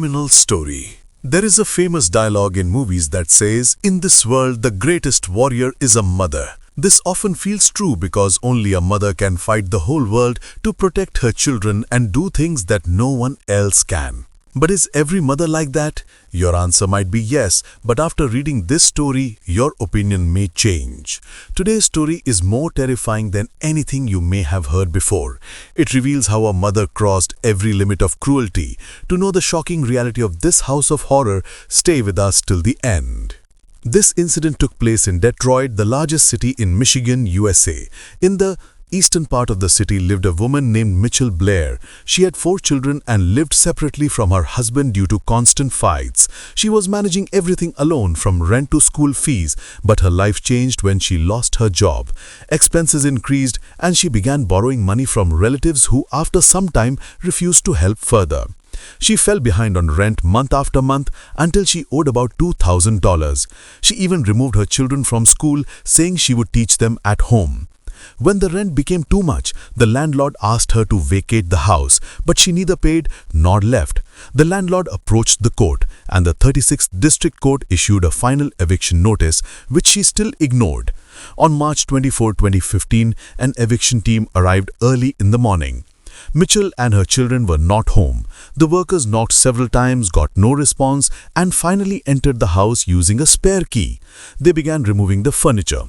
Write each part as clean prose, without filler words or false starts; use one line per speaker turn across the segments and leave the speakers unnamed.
Criminal story. There is a famous dialogue in movies that says, "In this world, the greatest warrior is a mother." This often feels true because only a mother can fight the whole world to protect her children and do things that no one else can. But is every mother like that? Your answer might be yes, but after reading this story, your opinion may change. Today's story is more terrifying than anything you may have heard before. It reveals how a mother crossed every limit of cruelty. To know the shocking reality of this house of horror, stay with us till the end. This incident took place in Detroit, the largest city in Michigan, USA. In the eastern part of the city lived a woman named Mitchelle Blair. She had 4 children and lived separately from her husband due to constant fights. She was managing everything alone, from rent to school fees, but her life changed when she lost her job. Expenses increased and she began borrowing money from relatives who after some time refused to help further. She fell behind on rent month after month until she owed about $2,000. She even removed her children from school, saying she would teach them at home. When the rent became too much, the landlord asked her to vacate the house, but she neither paid nor left. The landlord approached the court, and the 36th District Court issued a final eviction notice, which she still ignored. On March 24, 2015, an eviction team arrived early in the morning. Mitchelle and her children were not home. The workers knocked several times, got no response, and finally entered the house using a spare key. They began removing the furniture.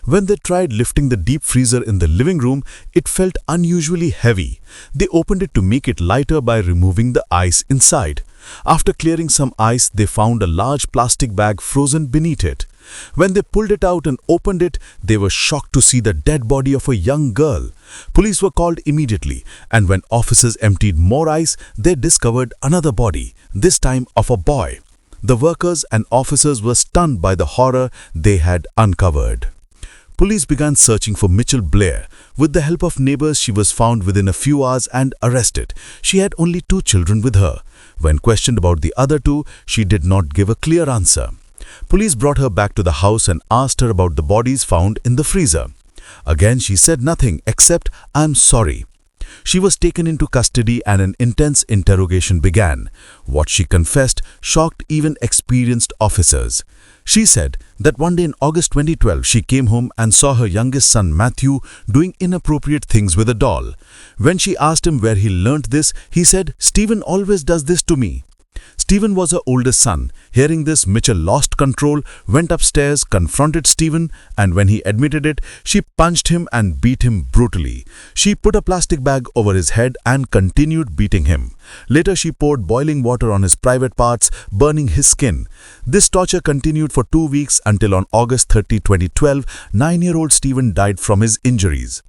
When they tried lifting the deep freezer in the living room, it felt unusually heavy. They opened it to make it lighter by removing the ice inside. After clearing some ice, they found a large plastic bag frozen beneath it. When they pulled it out and opened it, they were shocked to see the dead body of a young girl. Police were called immediately, and when officers emptied more ice, they discovered another body, this time of a boy. The workers and officers were stunned by the horror they had uncovered. Police began searching for Mitchelle Blair. With the help of neighbors, she was found within a few hours and arrested. She had only 2 children with her. When questioned about the other 2, she did not give a clear answer. Police brought her back to the house and asked her about the bodies found in the freezer. Again, she said nothing except, "I'm sorry." She was taken into custody and an intense interrogation began. What she confessed shocked even experienced officers. She said that one day in August 2012, she came home and saw her youngest son Matthew doing inappropriate things with a doll. When she asked him where he learnt this, he said, "Stephen always does this to me." Stephen was her oldest son. Hearing this, Mitchelle lost control, went upstairs, confronted Stephen, and when he admitted it, she punched him and beat him brutally. She put a plastic bag over his head and continued beating him. Later, she poured boiling water on his private parts, burning his skin. This torture continued for 2 weeks until on August 30, 2012, 9-year-old Stephen died from his injuries.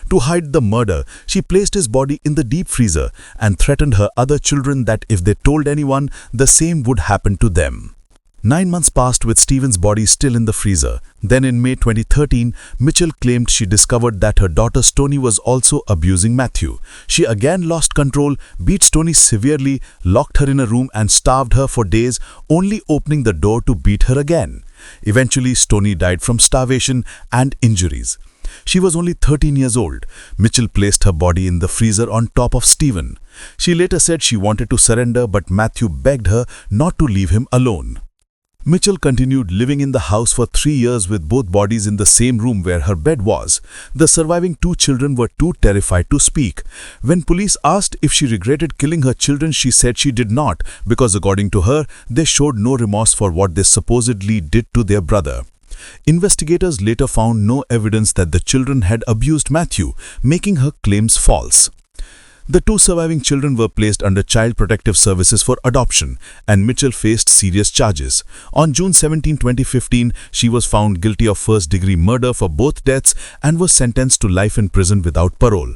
To hide the murder, she placed his body in the deep freezer and threatened her other children that if they told anyone, the same would happen to them. 9 months passed with Stephen's body still in the freezer. Then in May 2013, Mitchelle claimed she discovered that her daughter Stoney was also abusing Matthew. She again lost control, beat Stoney severely, locked her in a room and starved her for days, only opening the door to beat her again. Eventually, Stoney died from starvation and injuries. She was only 13 years old. Mitchelle placed her body in the freezer on top of Stephen. She later said she wanted to surrender, but Matthew begged her not to leave him alone. Mitchelle continued living in the house for 3 years with both bodies in the same room where her bed was. The surviving 2 children were too terrified to speak. When police asked if she regretted killing her children, she said she did not, because according to her, they showed no remorse for what they supposedly did to their brother. Investigators later found no evidence that the children had abused Matthew, making her claims false. The 2 surviving children were placed under Child Protective Services for adoption, and Mitchelle faced serious charges. On June 17, 2015, she was found guilty of first-degree murder for both deaths and was sentenced to life in prison without parole.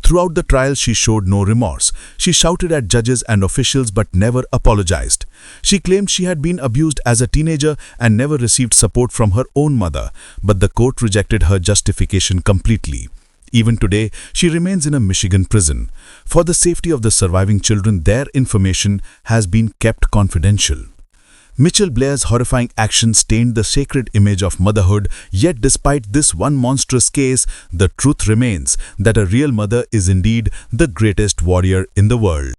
Throughout the trial, she showed no remorse. She shouted at judges and officials but never apologized. She claimed she had been abused as a teenager and never received support from her own mother, but the court rejected her justification completely. Even today, she remains in a Michigan prison. For the safety of the surviving children, their information has been kept confidential. Mitchelle Blair's horrifying actions stained the sacred image of motherhood, yet despite this one monstrous case, the truth remains that a real mother is indeed the greatest warrior in the world.